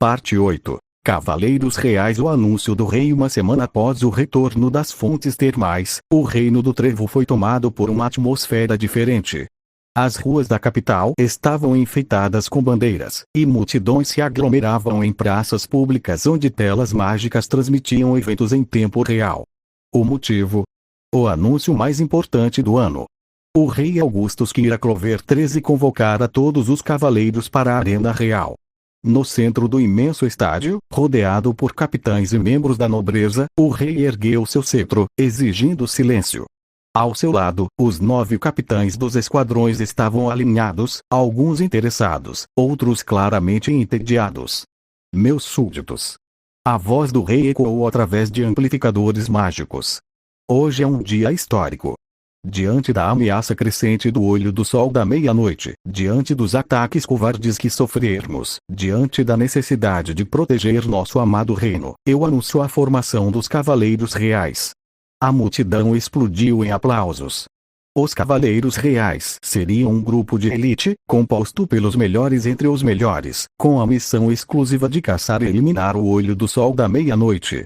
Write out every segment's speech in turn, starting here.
Parte 8. Cavaleiros Reais. O anúncio do rei. Uma semana após o retorno das fontes termais, o reino do Trevo foi tomado por uma atmosfera diferente. As ruas da capital estavam enfeitadas com bandeiras, e multidões se aglomeravam em praças públicas onde telas mágicas transmitiam eventos em tempo real. O motivo? O anúncio mais importante do ano. O rei Augustus Kira Clover XIII convocara todos os cavaleiros para a Arena Real. No centro do imenso estádio, rodeado por capitães e membros da nobreza, o rei ergueu seu cetro, exigindo silêncio. Ao seu lado, os 9 capitães dos esquadrões estavam alinhados, alguns interessados, outros claramente entediados. Meus súditos. A voz do rei ecoou através de amplificadores mágicos. Hoje é um dia histórico. Diante da ameaça crescente do olho do sol da meia-noite, diante dos ataques covardes que sofrermos, diante da necessidade de proteger nosso amado reino, eu anuncio a formação dos Cavaleiros Reais. A multidão explodiu em aplausos. Os Cavaleiros Reais seriam um grupo de elite, composto pelos melhores entre os melhores, com a missão exclusiva de caçar e eliminar o olho do sol da meia-noite.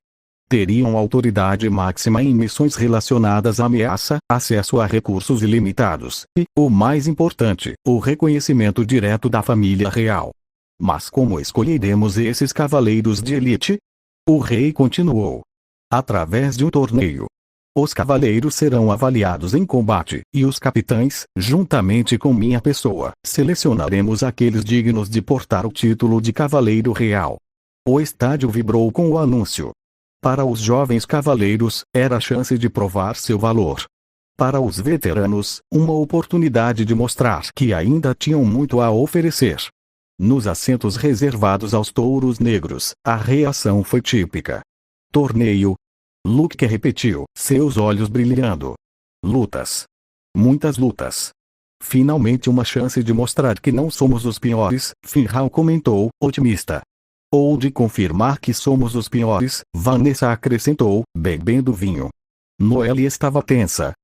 Teriam autoridade máxima em missões relacionadas à ameaça, acesso a recursos ilimitados, e, o mais importante, o reconhecimento direto da família real. Mas como escolheremos esses cavaleiros de elite? O rei continuou. Através de um torneio. Os cavaleiros serão avaliados em combate, e os capitães, juntamente com minha pessoa, selecionaremos aqueles dignos de portar o título de Cavaleiro Real. O estádio vibrou com o anúncio. Para os jovens cavaleiros, era a chance de provar seu valor. Para os veteranos, uma oportunidade de mostrar que ainda tinham muito a oferecer. Nos assentos reservados aos touros negros, a reação foi típica. Torneio. Luke repetiu, seus olhos brilhando. Lutas. Muitas lutas. Finalmente uma chance de mostrar que não somos os piores, Finral comentou, otimista. Ou de confirmar que somos os piores, Vanessa acrescentou, bebendo vinho. Noelle estava tensa.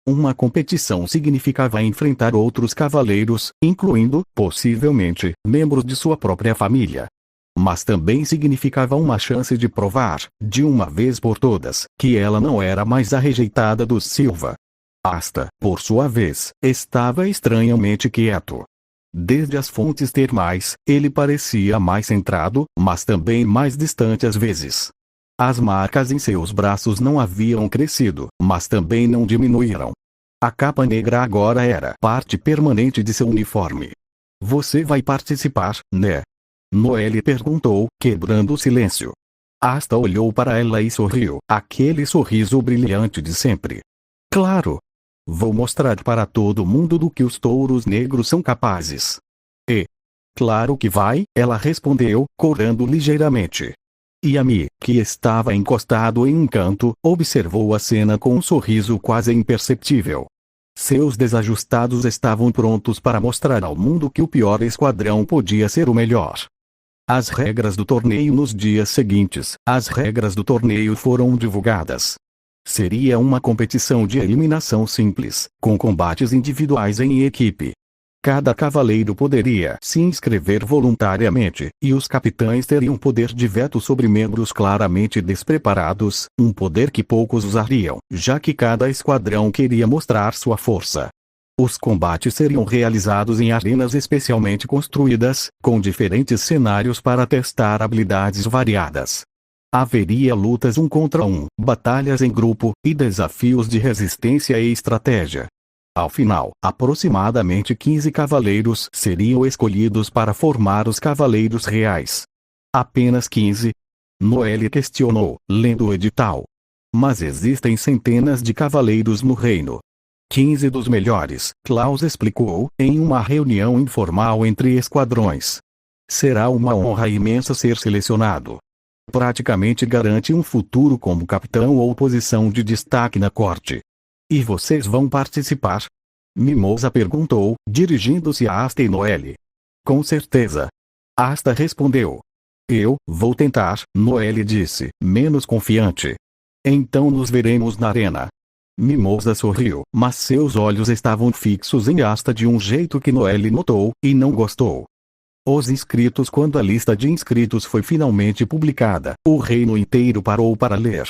Uma competição significava enfrentar outros cavaleiros, incluindo, possivelmente, membros de sua própria família. Mas também significava uma chance de provar, de uma vez por todas, que ela não era mais a rejeitada dos Silva. Asta, por sua vez, estava estranhamente quieto. Desde as fontes termais, ele parecia mais centrado, mas também mais distante às vezes. As marcas em seus braços não haviam crescido, mas também não diminuíram. A capa negra agora era parte permanente de seu uniforme. Você vai participar, né? Noelle perguntou, quebrando o silêncio. Asta olhou para ela e sorriu, aquele sorriso brilhante de sempre. Claro! Vou mostrar para todo mundo do que os touros negros são capazes. E? Claro que vai, ela respondeu, corando ligeiramente. Yami, que estava encostado em um canto, observou a cena com um sorriso quase imperceptível. Seus desajustados estavam prontos para mostrar ao mundo que o pior esquadrão podia ser o melhor. As regras do torneio. Nos dias seguintes, as regras do torneio foram divulgadas. Seria uma competição de eliminação simples, com combates individuais em equipe. Cada cavaleiro poderia se inscrever voluntariamente, e os capitães teriam poder de veto sobre membros claramente despreparados, um poder que poucos usariam, já que cada esquadrão queria mostrar sua força. Os combates seriam realizados em arenas especialmente construídas, com diferentes cenários para testar habilidades variadas. Haveria lutas 1 contra 1, batalhas em grupo, e desafios de resistência e estratégia. Ao final, aproximadamente 15 cavaleiros seriam escolhidos para formar os Cavaleiros Reais. Apenas 15? Noelle questionou, lendo o edital. Mas existem centenas de cavaleiros no reino. 15 dos melhores, Klaus explicou, em uma reunião informal entre esquadrões. Será uma honra imensa ser selecionado. Praticamente garante um futuro como capitão ou posição de destaque na corte. E vocês vão participar? Mimosa perguntou, dirigindo-se a Asta e Noelle. Com certeza. Asta respondeu. Eu vou tentar, Noelle disse, menos confiante. Então nos veremos na arena. Mimosa sorriu, mas seus olhos estavam fixos em Asta de um jeito que Noelle notou, e não gostou. Os inscritos. Quando a lista de inscritos foi finalmente publicada, o reino inteiro parou para ler.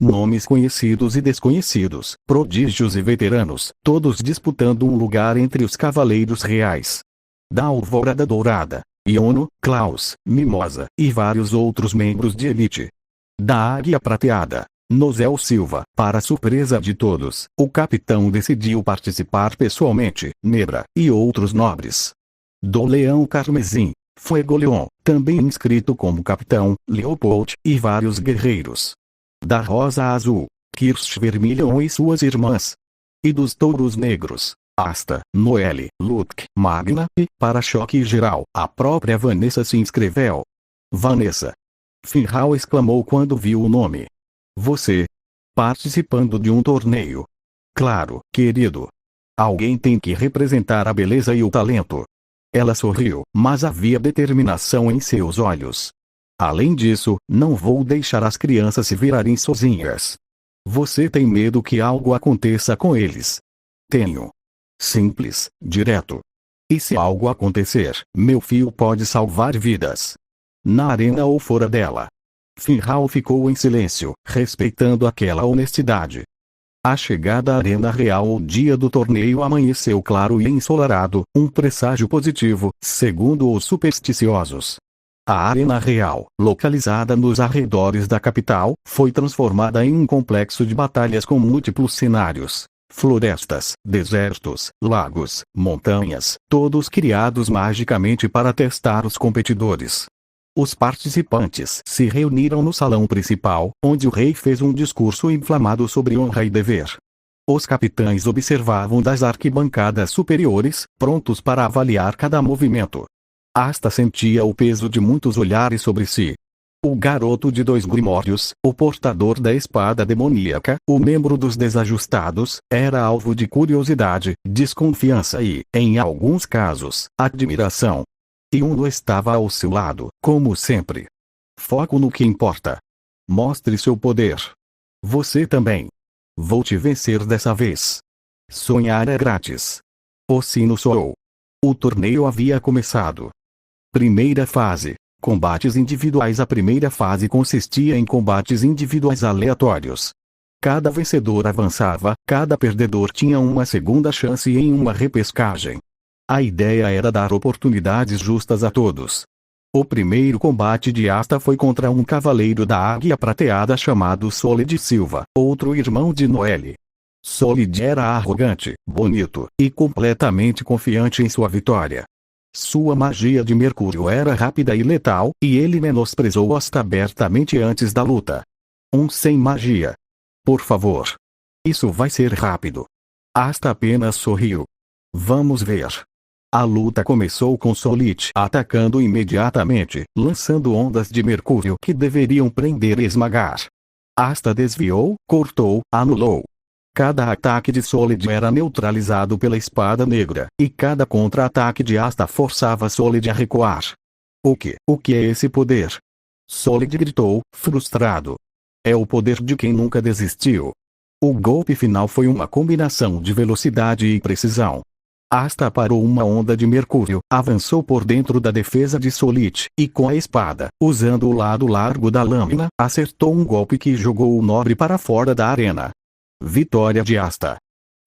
Nomes conhecidos e desconhecidos, prodígios e veteranos, todos disputando um lugar entre os cavaleiros reais. Da Alvorada Dourada, Iono, Klaus, Mimosa, e vários outros membros de elite. Da Águia Prateada, Nozel Silva. Para surpresa de todos, o capitão decidiu participar pessoalmente, Nebra, e outros nobres. Do Leão Carmesim, Fuegoleon, também inscrito como capitão, Leopold, e vários guerreiros. Da Rosa Azul, Kirsch Vermilion e suas irmãs. E dos Touros Negros, Asta, Noelle, Lutk, Magna, e, para choque geral, a própria Vanessa se inscreveu. Vanessa! Finral exclamou quando viu o nome. Você? Participando de um torneio? Claro, querido. Alguém tem que representar a beleza e o talento. Ela sorriu, mas havia determinação em seus olhos. Além disso, não vou deixar as crianças se virarem sozinhas. Você tem medo que algo aconteça com eles? Tenho. Simples, direto. E se algo acontecer, meu filho pode salvar vidas. Na arena ou fora dela. Finral ficou em silêncio, respeitando aquela honestidade. A chegada à Arena Real. O dia do torneio amanheceu claro e ensolarado, um presságio positivo, segundo os supersticiosos. A Arena Real, localizada nos arredores da capital, foi transformada em um complexo de batalhas com múltiplos cenários. Florestas, desertos, lagos, montanhas, todos criados magicamente para testar os competidores. Os participantes se reuniram no salão principal, onde o rei fez um discurso inflamado sobre honra e dever. Os capitães observavam das arquibancadas superiores, prontos para avaliar cada movimento. Asta sentia o peso de muitos olhares sobre si. O garoto de 2 grimórios, o portador da espada demoníaca, o membro dos desajustados, era alvo de curiosidade, desconfiança e, em alguns casos, admiração. E Uno estava ao seu lado, como sempre. Foco no que importa. Mostre seu poder. Você também. Vou te vencer dessa vez. Sonhar é grátis. O sino soou. O torneio havia começado. Primeira fase. Combates individuais. A primeira fase consistia em combates individuais aleatórios. Cada vencedor avançava, cada perdedor tinha uma segunda chance em uma repescagem. A ideia era dar oportunidades justas a todos. O primeiro combate de Asta foi contra um cavaleiro da Águia Prateada chamado Solid Silva, outro irmão de Noelle. Solid era arrogante, bonito, e completamente confiante em sua vitória. Sua magia de Mercúrio era rápida e letal, e ele menosprezou Asta abertamente antes da luta. Sem magia. Por favor. Isso vai ser rápido. Asta apenas sorriu. Vamos ver. A luta começou com Solid atacando imediatamente, lançando ondas de mercúrio que deveriam prender e esmagar. Asta desviou, cortou, anulou. Cada ataque de Solid era neutralizado pela espada negra, e cada contra-ataque de Asta forçava Solid a recuar. O que é esse poder? Solid gritou, frustrado. É o poder de quem nunca desistiu. O golpe final foi uma combinação de velocidade e precisão. Asta parou uma onda de mercúrio, avançou por dentro da defesa de Solid, e com a espada, usando o lado largo da lâmina, acertou um golpe que jogou o nobre para fora da arena. Vitória de Asta.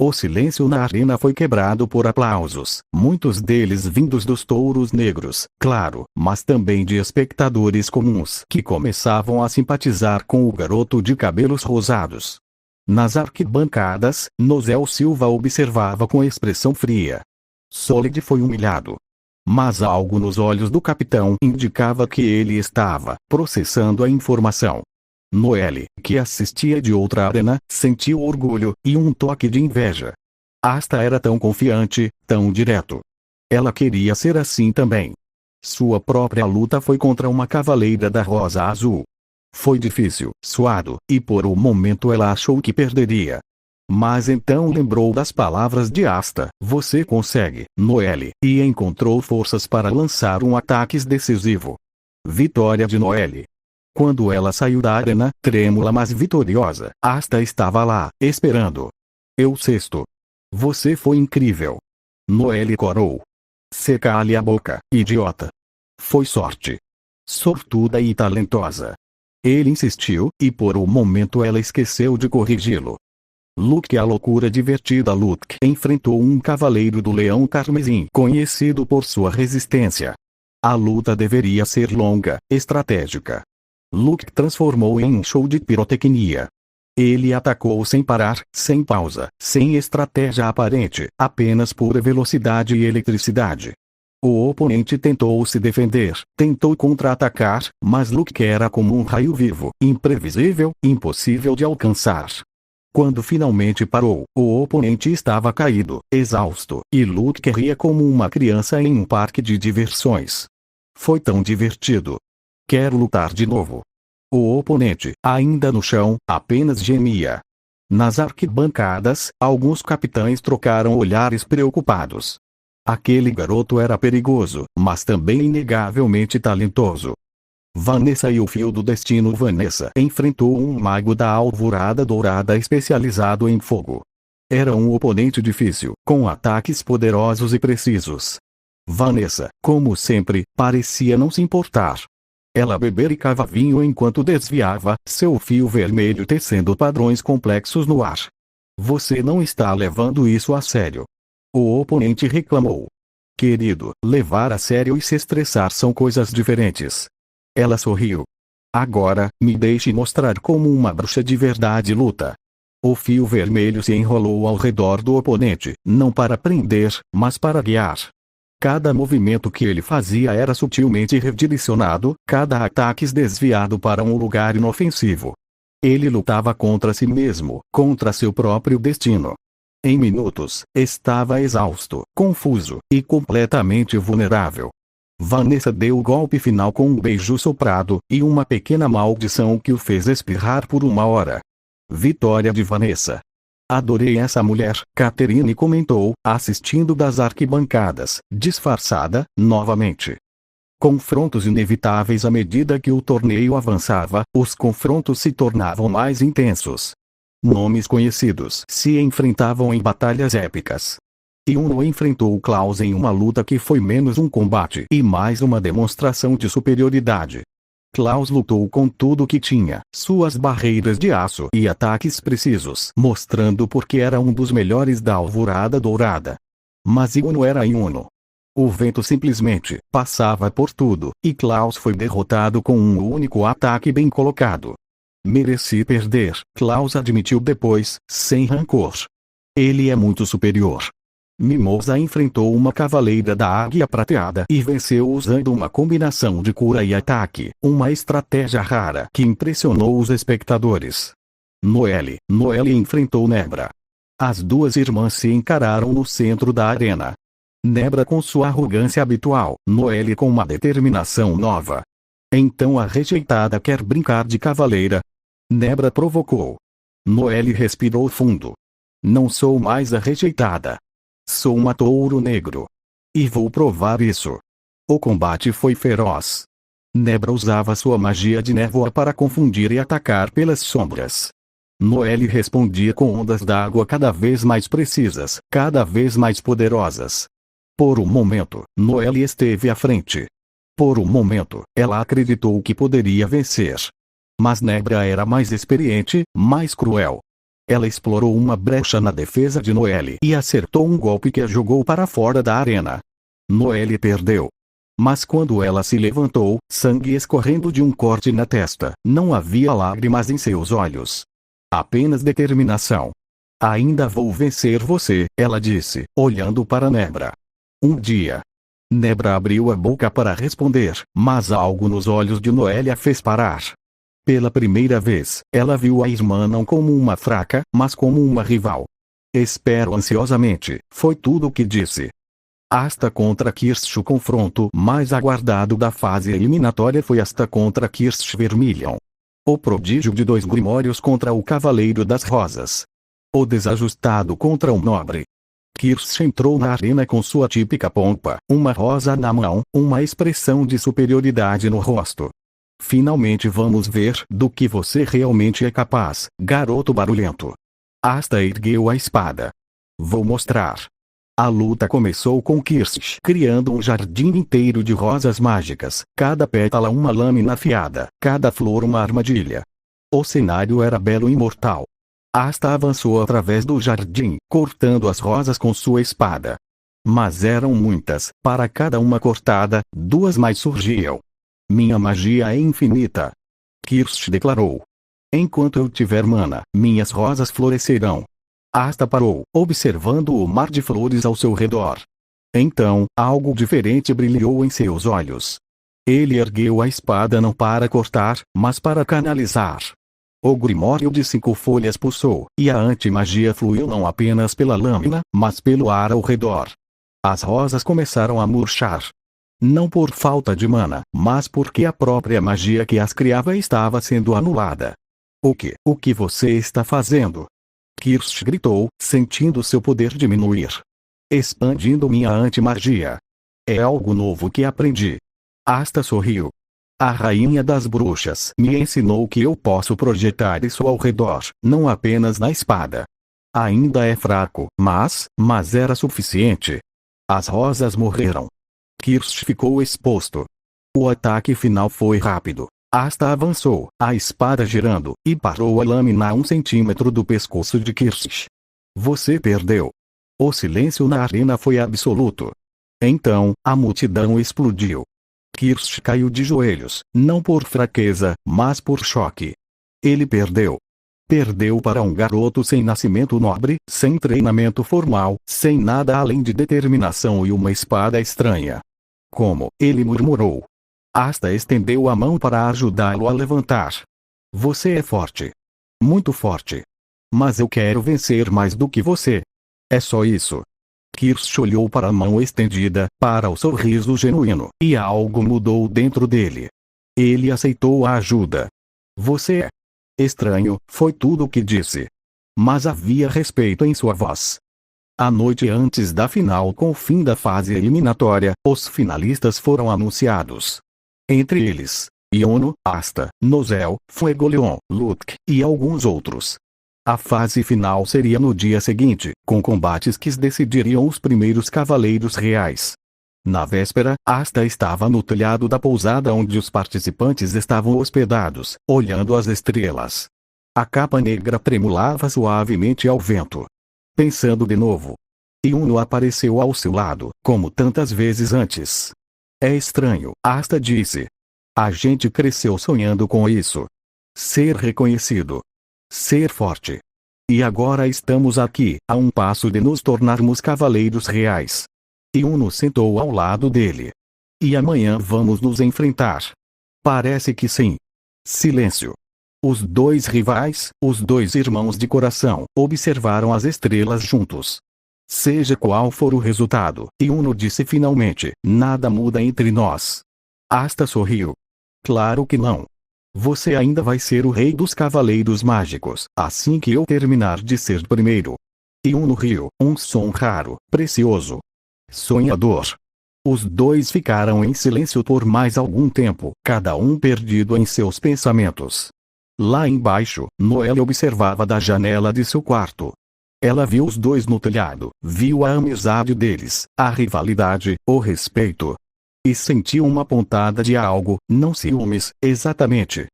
O silêncio na arena foi quebrado por aplausos, muitos deles vindos dos touros negros, claro, mas também de espectadores comuns que começavam a simpatizar com o garoto de cabelos rosados. Nas arquibancadas, Nozel Silva observava com expressão fria. Solid foi humilhado. Mas algo nos olhos do capitão indicava que ele estava processando a informação. Noelle, que assistia de outra arena, sentiu orgulho e um toque de inveja. Asta era tão confiante, tão direto. Ela queria ser assim também. Sua própria luta foi contra uma cavaleira da Rosa Azul. Foi difícil, suado, e por um momento ela achou que perderia. Mas então lembrou das palavras de Asta, você consegue, Noelle, e encontrou forças para lançar um ataque decisivo. Vitória de Noelle. Quando ela saiu da arena, trêmula mas vitoriosa, Asta estava lá, esperando. Eu sexto. Você foi incrível. Noelle corou. Se cale a boca, idiota. Foi sorte. Sortuda e talentosa. Ele insistiu, e por um momento ela esqueceu de corrigi-lo. Luke, a loucura divertida. Luke enfrentou um cavaleiro do leão carmesim conhecido por sua resistência. A luta deveria ser longa, estratégica. Luke transformou em um show de pirotecnia. Ele atacou sem parar, sem pausa, sem estratégia aparente, apenas pura velocidade e eletricidade. O oponente tentou se defender, tentou contra-atacar, mas Luke era como um raio vivo, imprevisível, impossível de alcançar. Quando finalmente parou, o oponente estava caído, exausto, e Luke ria como uma criança em um parque de diversões. Foi tão divertido. Quero lutar de novo. O oponente, ainda no chão, apenas gemia. Nas arquibancadas, alguns capitães trocaram olhares preocupados. Aquele garoto era perigoso, mas também inegavelmente talentoso. Vanessa e o Fio do Destino. Vanessa enfrentou um mago da Alvorada Dourada especializado em fogo. Era um oponente difícil, com ataques poderosos e precisos. Vanessa, como sempre, parecia não se importar. Ela bebericava vinho enquanto desviava, seu fio vermelho tecendo padrões complexos no ar. Você não está levando isso a sério. O oponente reclamou. Querido, levar a sério e se estressar são coisas diferentes. Ela sorriu. Agora, me deixe mostrar como uma bruxa de verdade luta. O fio vermelho se enrolou ao redor do oponente, não para prender, mas para guiar. Cada movimento que ele fazia era sutilmente redirecionado, cada ataque desviado para um lugar inofensivo. Ele lutava contra si mesmo, contra seu próprio destino. Em minutos, estava exausto, confuso, e completamente vulnerável. Vanessa deu o golpe final com um beijo soprado, e uma pequena maldição que o fez espirrar por 1 hora. Vitória de Vanessa. Adorei essa mulher, Catherine comentou, assistindo das arquibancadas, disfarçada, novamente. Confrontos inevitáveis. À medida que o torneio avançava, os confrontos se tornavam mais intensos. Nomes conhecidos se enfrentavam em batalhas épicas. Yuno enfrentou Klaus em uma luta que foi menos um combate e mais uma demonstração de superioridade. Klaus lutou com tudo que tinha, suas barreiras de aço e ataques precisos, mostrando porque era um dos melhores da Alvorada Dourada. Mas Yuno era Yuno. O vento simplesmente passava por tudo, e Klaus foi derrotado com um único ataque bem colocado. Mereci perder, Klaus admitiu depois, sem rancor. Ele é muito superior. Mimosa enfrentou uma cavaleira da Águia Prateada e venceu usando uma combinação de cura e ataque, uma estratégia rara que impressionou os espectadores. Noelle enfrentou Nebra. As duas irmãs se encararam no centro da arena. Nebra com sua arrogância habitual, Noelle com uma determinação nova. Então a rejeitada quer brincar de cavaleira? Nebra provocou. Noelle respirou fundo. Não sou mais a rejeitada. Sou uma touro negro. E vou provar isso. O combate foi feroz. Nebra usava sua magia de névoa para confundir e atacar pelas sombras. Noelle respondia com ondas d'água cada vez mais precisas, cada vez mais poderosas. Por um momento, Noelle esteve à frente. Por um momento, ela acreditou que poderia vencer. Mas Nebra era mais experiente, mais cruel. Ela explorou uma brecha na defesa de Noelle e acertou um golpe que a jogou para fora da arena. Noelle perdeu. Mas quando ela se levantou, sangue escorrendo de um corte na testa, não havia lágrimas em seus olhos. Apenas determinação. Ainda vou vencer você, ela disse, olhando para Nebra. Um dia. Nebra abriu a boca para responder, mas algo nos olhos de Noelle a fez parar. Pela primeira vez, ela viu a irmã não como uma fraca, mas como uma rival. Espero ansiosamente, foi tudo o que disse. Asta contra Kirsch. O confronto mais aguardado da fase eliminatória foi Asta contra Kirsch Vermilion. O prodígio de 2 grimórios contra o Cavaleiro das Rosas. O desajustado contra o nobre. Kirsch entrou na arena com sua típica pompa, uma rosa na mão, uma expressão de superioridade no rosto. Finalmente vamos ver do que você realmente é capaz, garoto barulhento. Asta ergueu a espada. Vou mostrar. A luta começou com Kirsch criando um jardim inteiro de rosas mágicas, cada pétala uma lâmina afiada, cada flor uma armadilha. O cenário era belo e mortal. Asta avançou através do jardim, cortando as rosas com sua espada. Mas eram muitas, para cada uma cortada, duas mais surgiam. Minha magia é infinita. Kirsch declarou. Enquanto eu tiver mana, minhas rosas florescerão. Asta parou, observando o mar de flores ao seu redor. Então, algo diferente brilhou em seus olhos. Ele ergueu a espada não para cortar, mas para canalizar. O grimório de 5 folhas pulsou, e a antimagia fluiu não apenas pela lâmina, mas pelo ar ao redor. As rosas começaram a murchar. Não por falta de mana, mas porque a própria magia que as criava estava sendo anulada. O que você está fazendo? Kirsch gritou, sentindo seu poder diminuir. Expandindo minha antimagia. É algo novo que aprendi. Asta sorriu. A rainha das bruxas me ensinou que eu posso projetar isso ao redor, não apenas na espada. Ainda é fraco, mas era suficiente. As rosas morreram. Kirsch ficou exposto. O ataque final foi rápido. Asta avançou, a espada girando, e parou a lâmina a 1 centímetro do pescoço de Kirsch. Você perdeu. O silêncio na arena foi absoluto. Então, a multidão explodiu. Kirsch caiu de joelhos, não por fraqueza, mas por choque. Ele perdeu. Perdeu para um garoto sem nascimento nobre, sem treinamento formal, sem nada além de determinação e uma espada estranha. Como? Ele murmurou. Asta estendeu a mão para ajudá-lo a levantar. Você é forte. Muito forte. Mas eu quero vencer mais do que você. É só isso. Kirsch olhou para a mão estendida, para o sorriso genuíno, e algo mudou dentro dele. Ele aceitou a ajuda. Você é estranho, foi tudo o que disse. Mas havia respeito em sua voz. A noite antes da final, com o fim da fase eliminatória, os finalistas foram anunciados. Entre eles, Iono, Asta, Nozel, Fuegoleon, Lutk e alguns outros. A fase final seria no dia seguinte, com combates que decidiriam os primeiros cavaleiros reais. Na véspera, Asta estava no telhado da pousada onde os participantes estavam hospedados, olhando as estrelas. A capa negra tremulava suavemente ao vento. Pensando de novo. Iono apareceu ao seu lado, como tantas vezes antes. É estranho, Asta disse. A gente cresceu sonhando com isso. Ser reconhecido. Ser forte. E agora estamos aqui, a um passo de nos tornarmos cavaleiros reais. Iono sentou ao lado dele. E amanhã vamos nos enfrentar. Parece que sim. Silêncio. Os dois rivais, os dois irmãos de coração, observaram as estrelas juntos. Seja qual for o resultado, Iono disse finalmente, nada muda entre nós. Asta sorriu. Claro que não. Você ainda vai ser o rei dos cavaleiros mágicos, assim que eu terminar de ser primeiro. Iono riu, um som raro, precioso. Sonhador. Os dois ficaram em silêncio por mais algum tempo, cada um perdido em seus pensamentos. Lá embaixo, Noelle observava da janela de seu quarto. Ela viu os dois no telhado, viu a amizade deles, a rivalidade, o respeito. E sentiu uma pontada de algo, não ciúmes, exatamente.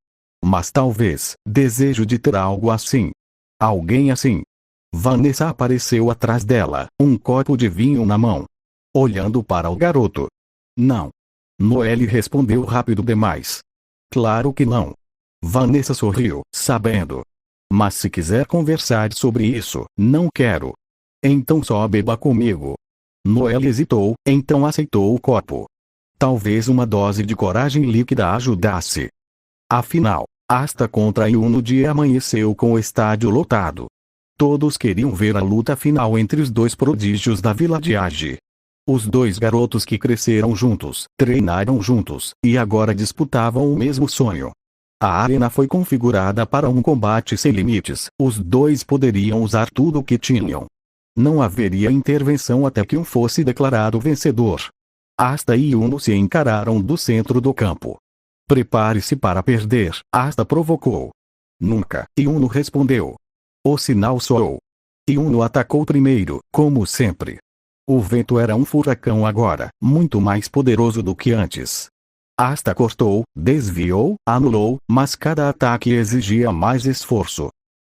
Mas talvez, desejo de ter algo assim. Alguém assim. Vanessa apareceu atrás dela, um copo de vinho na mão. Olhando para o garoto. Não. Noelle respondeu rápido demais. Claro que não. Vanessa sorriu, sabendo. Mas se quiser conversar sobre isso, não quero. Então só beba comigo. Noelle hesitou, então aceitou o copo. Talvez uma dose de coragem líquida ajudasse. Afinal, Asta contra Iono dia amanheceu com o estádio lotado. Todos queriam ver a luta final entre os dois prodígios da Vila de Age. Os dois garotos que cresceram juntos, treinaram juntos, e agora disputavam o mesmo sonho. A arena foi configurada para um combate sem limites, os dois poderiam usar tudo o que tinham. Não haveria intervenção até que um fosse declarado vencedor. Asta e Iono se encararam do centro do campo. Prepare-se para perder, Asta provocou. Nunca, Iono respondeu. O sinal soou. Iono atacou primeiro, como sempre. O vento era um furacão agora, muito mais poderoso do que antes. Asta cortou, desviou, anulou, mas cada ataque exigia mais esforço.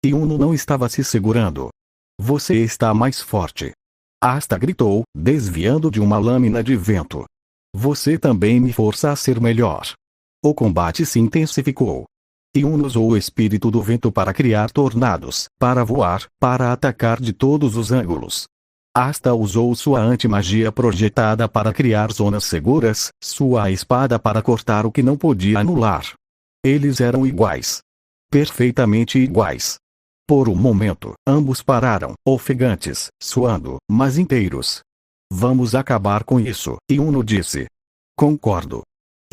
Yuno não estava se segurando. Você está mais forte. Asta gritou, desviando de uma lâmina de vento. Você também me força a ser melhor. O combate se intensificou. Yuno usou o espírito do vento para criar tornados, para voar, para atacar de todos os ângulos. Asta usou sua antimagia projetada para criar zonas seguras, sua espada para cortar o que não podia anular. Eles eram iguais. Perfeitamente iguais. Por um momento, ambos pararam, ofegantes, suando, mas inteiros. Vamos acabar com isso, Yuno disse. Concordo.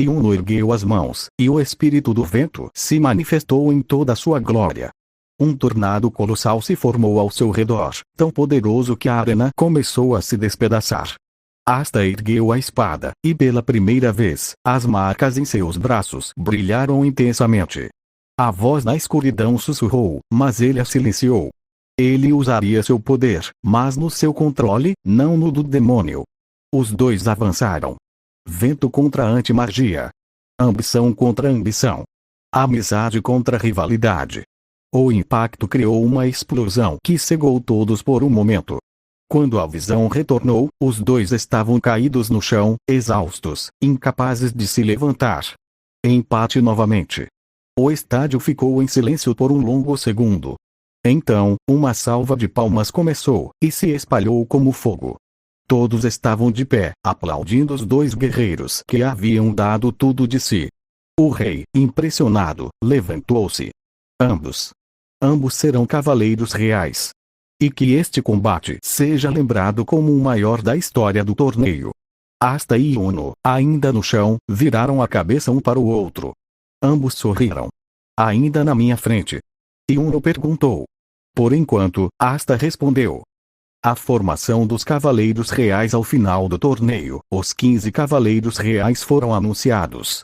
Yuno ergueu as mãos, e o espírito do vento se manifestou em toda a sua glória. Um tornado colossal se formou ao seu redor, tão poderoso que a arena começou a se despedaçar. Asta ergueu a espada, e pela primeira vez, as marcas em seus braços brilharam intensamente. A voz na escuridão sussurrou, mas ele a silenciou. Ele usaria seu poder, mas no seu controle, não no do demônio. Os dois avançaram. Vento contra antimagia. Ambição contra ambição. Amizade contra rivalidade. O impacto criou uma explosão que cegou todos por um momento. Quando a visão retornou, os dois estavam caídos no chão, exaustos, incapazes de se levantar. Empate novamente. O estádio ficou em silêncio por um longo segundo. Então, uma salva de palmas começou, e se espalhou como fogo. Todos estavam de pé, aplaudindo os dois guerreiros que haviam dado tudo de si. O rei, impressionado, levantou-se. Ambos serão cavaleiros reais. E que este combate seja lembrado como o maior da história do torneio. Asta e Yuno, ainda no chão, viraram a cabeça um para o outro. Ambos sorriram. Ainda na minha frente? Yuno perguntou. Por enquanto, Asta respondeu. A formação dos cavaleiros reais ao final do torneio, os 15 cavaleiros reais foram anunciados.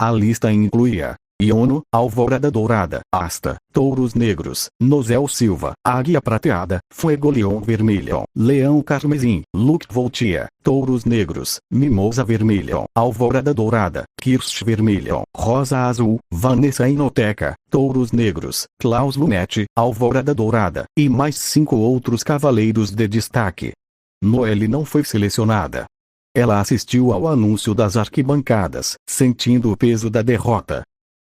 A lista incluía Yuno, Alvorada Dourada, Asta, Touros Negros, Nozel Silva, Águia Prateada, Fuego Leão Vermelho, Leão Carmesim, Luke Voltia, Touros Negros, Mimosa Vermelho, Alvorada Dourada, Kirsch Vermelho, Rosa Azul, Vanessa Inoteca, Touros Negros, Klaus Lunete, Alvorada Dourada, e mais 5 outros cavaleiros de destaque. Noelle não foi selecionada. Ela assistiu ao anúncio das arquibancadas, sentindo o peso da derrota.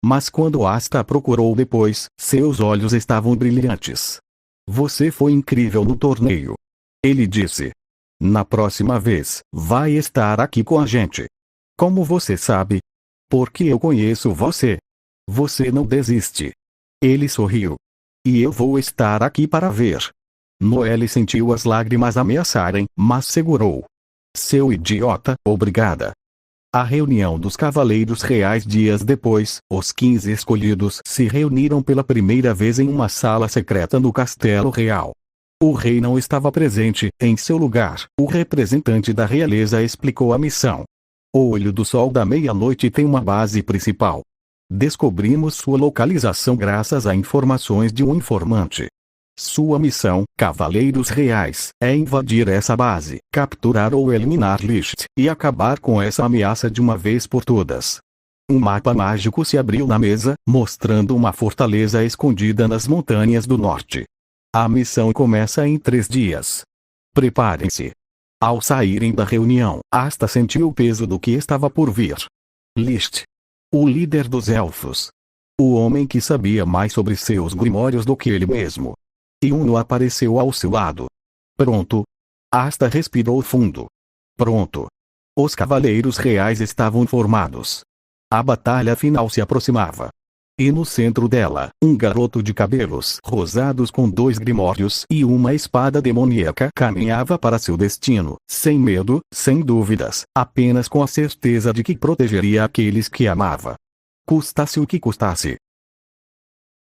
Mas quando Asta procurou depois, seus olhos estavam brilhantes. Você foi incrível no torneio. Ele disse. Na próxima vez, vai estar aqui com a gente. Como você sabe? Porque eu conheço você. Você não desiste. Ele sorriu. E eu vou estar aqui para ver. Noelle sentiu as lágrimas ameaçarem, mas segurou. Seu idiota, obrigada. A reunião dos Cavaleiros Reais dias depois, os 15 escolhidos se reuniram pela primeira vez em uma sala secreta no Castelo Real. O rei não estava presente, em seu lugar, o representante da realeza explicou a missão. O Olho do Sol da Meia-Noite tem uma base principal. Descobrimos sua localização graças a informações de um informante. Sua missão, Cavaleiros Reais, é invadir essa base, capturar ou eliminar Licht, e acabar com essa ameaça de uma vez por todas. Um mapa mágico se abriu na mesa, mostrando uma fortaleza escondida nas montanhas do norte. A missão começa em 3 dias. Preparem-se. Ao saírem da reunião, Asta sentiu o peso do que estava por vir. Licht. O líder dos elfos. O homem que sabia mais sobre seus grimórios do que ele mesmo. Yuno apareceu ao seu lado. Pronto. Asta respirou fundo. Pronto. Os Cavaleiros Reais estavam formados. A batalha final se aproximava. E no centro dela, um garoto de cabelos rosados com 2 grimórios e uma espada demoníaca caminhava para seu destino, sem medo, sem dúvidas, apenas com a certeza de que protegeria aqueles que amava. Custasse o que custasse.